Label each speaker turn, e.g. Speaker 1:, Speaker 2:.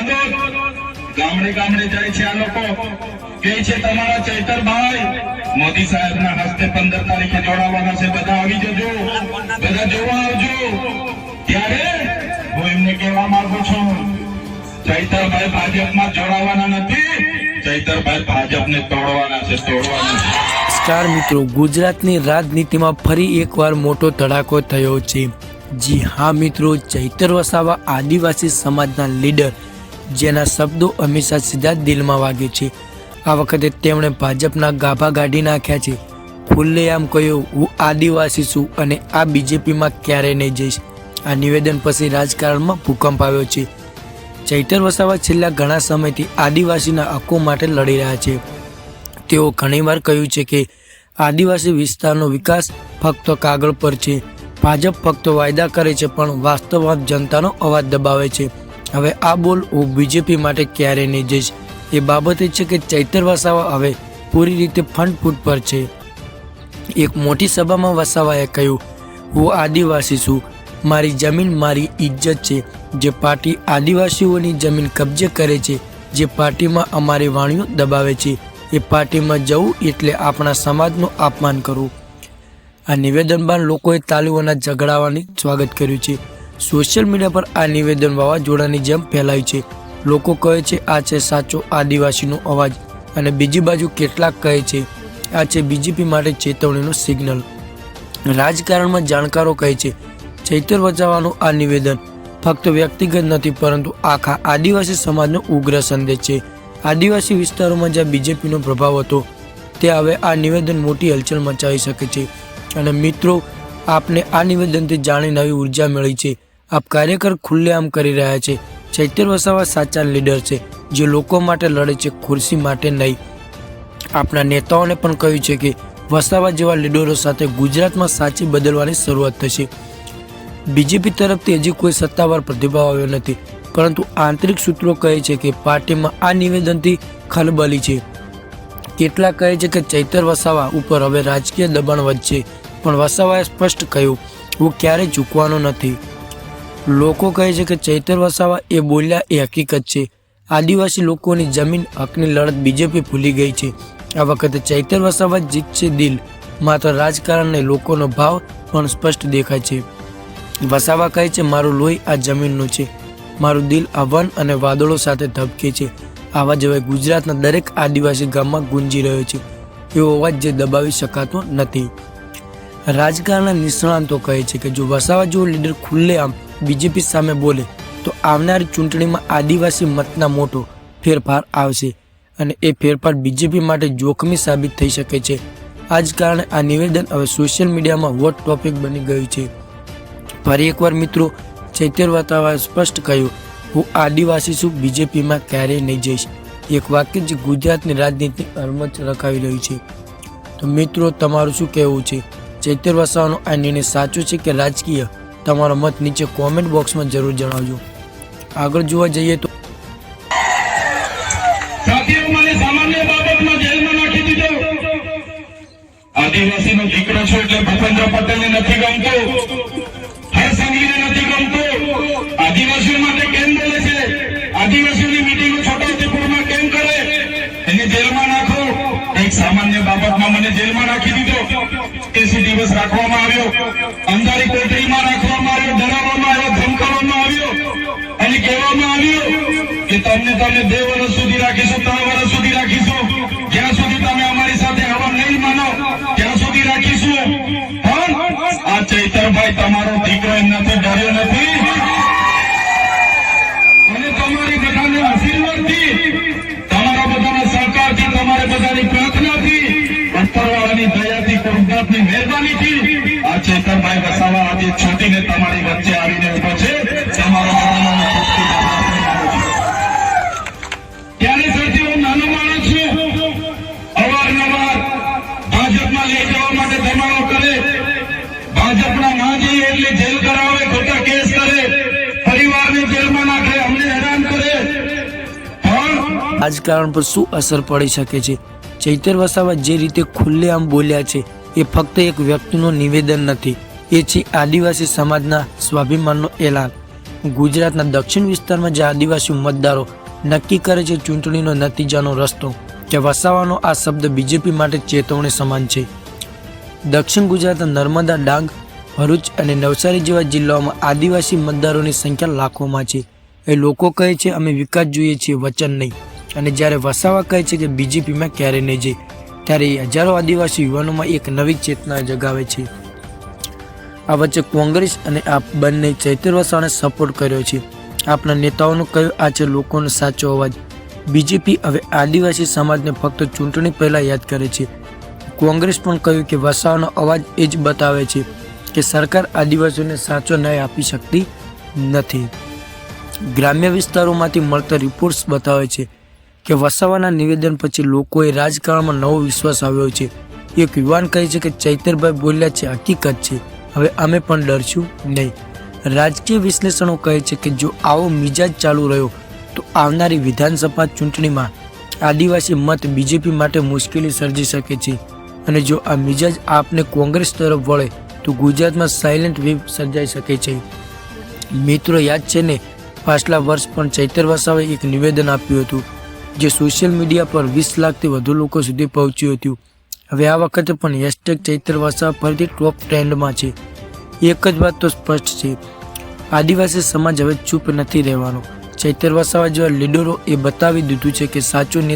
Speaker 1: નાંદોદ ગામડે ગામડે જાય છે આ લોકો કે છે તમારા ચૈતરભાઈ મોદી સાહેબના હસ્તે 15 તારીખે જોડાવાના છે, બધા આવી જજો, બધા જોવા આવજો। ત્યારે હું એમને કહેવા માંગુ છું ચૈતરભાઈ ભાજપમાં જોડાવાના નથી, ચૈતરભાઈ ભાજપને તોડવાના છે, તોડવાના છે।
Speaker 2: સ્ટાર મિત્રો, ગુજરાતની રાજનીતિમાં ફરી એકવાર મોટો ધડાકો થયો છે। જી હા મિત્રો, ચૈતર વસાવા આદિવાસી સમાજના લીડર જેના શબ્દો હંમેશા સીધા દિલમાં વાગે છે, આ વખતે તેમણે ભાજપના ગાભા કાઢી નાખ્યા છે। ખુલ્લેઆમ કહ્યું, હું આદિવાસી છું અને આ બીજેપીમાં ક્યારેય નહીં જઈશ। આ નિવેદન પછી રાજકારણમાં ભૂકંપ આવ્યો છે। ચૈતર વસાવા છેલ્લા ઘણા સમયથી આદિવાસીના હકો માટે લડી રહ્યા છે। તેઓ ઘણીવાર કહ્યું છે કે આદિવાસી વિસ્તારનો વિકાસ ફક્ત કાગળ પર છે, ભાજપ ફક્ત વાયદા કરે છે પણ વાસ્તવમાં જનતાનો અવાજ દબાવે છે। હવે આ બોલ હું બીજેપી માટે ક્યારેય નહીં જઈશ એ બાબતે છે કે ચૈતર વસાવા હવે પૂરી રીતે ફ્રન્ટ ફૂટ પર છે। એક મોટી સભામાં વસાવાએ કહ્યું, હું આદિવાસી છું, મારી જમીન મારી ઇજ્જત છે। જે પાર્ટી આદિવાસીઓની જમીન કબજે કરે છે, જે પાર્ટીમાં અમારી વાણીઓ દબાવે છે, એ પાર્ટીમાં જવું એટલે આપણા સમાજનું અપમાન કરવું। આ નિવેદન બાદ લોકોએ તાલીઓના ઝઘડાવાની સ્વાગત કર્યું છે। સોશિયલ મીડિયા પર આ નિવેદન વાવાઝોડાની જેમ ફેલાયું છે। લોકો કહે છે આ છે સાચો આદિવાસીનો અવાજ અને બીજી બાજુ કેટલાક કહે છે આ છે બીજેપી માટે ચેતવણીનું સિગ્નલ। રાજકારણમાં જાણકારો કહે છે ચૈતર વસાવાનું આ નિવેદન ફક્ત વ્યક્તિગત નથી પરંતુ આખા આદિવાસી સમાજનો ઉગ્ર સંદેશ છે। આદિવાસી વિસ્તારોમાં જ્યાં બીજેપીનો પ્રભાવ હતો તે હવે આ નિવેદન મોટી હલચલ મચાવી શકે છે। અને મિત્રો, આપને આ નિવેદનથી જાણી નવી ઉર્જા મળી છે। આપ કાર્યકર ખુલ્લેઆમ કરી રહ્યા છે ચૈતર વસાવા સાચા લીડર છે જે લોકો માટે લડે છે, ખુરશી માટે નહીં। આપણા નેતાઓને પણ કહ્યું છે કે વસાવા જેવા લીડરો સાથે ગુજરાતમાં સાચી બદલવાની શરૂઆત થશે। બીજેપી તરફથી હજી કોઈ સત્તાવાર પ્રતિભાવ આવ્યો નથી પરંતુ આંતરિક સૂત્રો કહે છે કે પાર્ટીમાં આ નિવેદનથી ખલબલી છે। કેટલાક કહે છે કે ચૈતર વસાવા ઉપર હવે રાજકીય દબાણ વધશે પણ વસાવાએ સ્પષ્ટ કહ્યું, હું ક્યારેય ઝૂકવાનો નથી। લોકો કહે છે કે ચૈતર વસાવા એ બોલ્યા એ હકીકત છે। આદિવાસી લોકોની જમીન હકની લડત બીજેપી ભૂલી ગઈ છે। આ વખતે ચૈતર વસાવા જીતશે દિલ, માત્ર રાજકારણ નહીં, લોકોનો ભાવ પણ સ્પષ્ટ દેખાય છે। વસાવા કહે છે મારું લોહી આ જમીનનું છે, મારું દિલ આ વન અને વાદળો સાથે ધબકે છે। આવા જ હવે ગુજરાતના દરેક આદિવાસી ગામમાં ગુંજી રહ્યો છે, એવો અવાજ જે દબાવી શકાતો નથી। રાજકારણના નિષ્ણાતો કહે છે કે જો વસાવા જેવો લીડર ખુલ્લેઆમ બીજેપી સામે બોલે તો આવનારી ચૂંટણીમાં આદિવાસી મતના મોટો ફેરફાર આવશે અને એ ફેરફાર બીજેપી માટે જોખમી સાબિત થઈ શકે છે। આ જ કારણે આ નિવેદન હવે સોશિયલ મીડિયામાં હોટ ટોપિક બની ગયું છે। ફરી એકવાર મિત્રો, ચૈતર વસાવાએ સ્પષ્ટ કહ્યું, હું આદિવાસી છું, બીજેપીમાં ક્યારેય નહીં જઈશ। એક વાક્ય જે ગુજરાતની રાજનીતિ હરમચ રખાવી રહ્યું છે। તો મિત્રો, તમારું શું કહેવું છે? ચૈતર વસાવાનો આ નિર્ણય સાચો છે કે રાજકીય? તમારો મત નીચે કોમેન્ટ બોક્સમાં જરૂર જણાવજો। આગળ જોવા જઈએ તો
Speaker 1: આદિવાસીનો દીકરો છો એટલે ભૂપેન્દ્ર પટેલને નથી ગમતું, હર્ષ સંઘવીને નથી ગમતું, આદિવાસીઓ માટે કેમ બોલે છે, આદિવાસીઓની મીટિંગો છોટાઉદેપુરમાં કેમ કરે, એને જેલમાં નાખો। એક સામાન્ય બાબતમાં મને જેલમાં નાખી દીધો, 80 દિવસ રાખવામાં આવ્યો, અંધારી કોટરીમાં રાખવામાં આવ્યો, ડરાવવામાં આવ્યો, ધમકાવવામાં આવ્યો અને કહેવામાં આવ્યું કે તમને 2 વર્ષ સુધી રાખીશું, 3 વર્ષ સુધી રાખીશું, જ્યાં સુધી તમે અમારી સાથે હવા નહીં માનો ત્યાં સુધી રાખીશું। પણ આ ચૈતરભાઈ તમારો દીકરો એમનાથી ડર્યો નથી અને તમારી બધાને આશીર્વાદથી, તમારા બધાના સહકારથી, તમારે બધાની પ્રાર્થનાથી, ઉપરવાળાની દયાથી, કુદરતની મહેરબાનીથી આ ચૈતરભાઈ વસાવા આજે છૂટીને તમારી વચ્ચે આવીને ઉભો છે। તમારો ત્યારે સરથી હું નાનો માણસ છું, અવારનવાર ભાજપમાં લઈ જવા માટે ધમાડો કરે, ભાજપના ના જઈએ એટલે જેલ કરાવે, ખોટા કેસ કરે, પરિવારને જેલમાં નાખે, અમને હેરાન કરે। પણ
Speaker 2: રાજકારણ પર શું અસર પડી શકે છે? ચૈતર વસાવા જે રીતે ખુલ્લેઆમ બોલ્યા છે એ ફક્ત એક વ્યક્તિનું નિવેદન નથી, એ છે આદિવાસી સમાજના સ્વાભિમાનનો એલાન। ગુજરાતના દક્ષિણ વિસ્તારમાં જે આદિવાસી મતદારો નક્કી કરે છે ચૂંટણીનો નતીજાનો રસ્તો કે વસાવાનો આ શબ્દ બીજેપી માટે ચેતવણી સમાન છે. દક્ષિણ ગુજરાતના નર્મદા, ડાંગ, ભરૂચ અને નવસારી જેવા જિલ્લાઓમાં આદિવાસી મતદારોની સંખ્યા લાખોમાં છે. એ લોકો કહે છે અમે વિકાસ જોઈએ છીએ, વચન નહીં. અને જ્યારે વસાવા કહે છે કે બીજેપીમાં ક્યારેય નહીં જાય, ત્યારે એ હજારો આદિવાસી યુવાનોમાં એક નવી ચેતના જગાવે છે. આ વચ્ચે કોંગ્રેસ અને આપ બંને ચૈતર વસાવાને સપોર્ટ કર્યો છે. આપના નેતાઓનું કહ્યું આ છે લોકોનો સાચો અવાજ. બીજેપી હવે આદિવાસી સમાજને ફક્ત ચૂંટણી પહેલાં યાદ કરે છે. કોંગ્રેસ પણ કહ્યું કે વસાવાનો અવાજ એ જ બતાવે છે કે સરકાર આદિવાસીઓને સાચો ન્યાય આપી શકતી નથી. ગ્રામ્ય વિસ્તારોમાંથી મળતા રિપોર્ટ્સ બતાવે છે કે વસાવાના નિવેદન પછી લોકોએ રાજકારણમાં નવો વિશ્વાસ આવ્યો છે. એક યુવાન કહે છે કે ચૈતરભાઈ બોલ્યા છે હકીકત છે, હવે અમે પણ ડરશું નહીં. રાજકીય વિશ્લેષણો કહે છે કે જો આવો મિજાજ ચાલુ રહ્યો તો આવનારી વિધાનસભા ચૂંટણીમાં આદિવાસી મત બીજેપી માટે મુશ્કેલી સર્જી શકે છે. અને જો આ મિજાજ આપને કોંગ્રેસ તરફ વળે તો ગુજરાતમાં સાયલેન્ટ વેવ સર્જાઈ શકે છે. મિત્રો યાદ છે ને, પાછલા વર્ષ પણ ચૈતર વસાવાએ એક નિવેદન આપ્યું હતું જે સોશિયલ મીડિયા પર 20 લાખથી વધુ લોકો સુધી પહોંચ્યું હતું. હવે આ વખતે પણ હેશટેગ ચૈતર વસાવા ફરીથી ટોપ ટ્રેન્ડમાં છે. એક જ વાત તો સ્પષ્ટ છે, આદિવાસી સમાજ હવે ચૂપ નથી રહેવાનો. ચૈતર વસાવા જેવા લીડરો એ બતાવી દીધું છે કે સાચો નેતા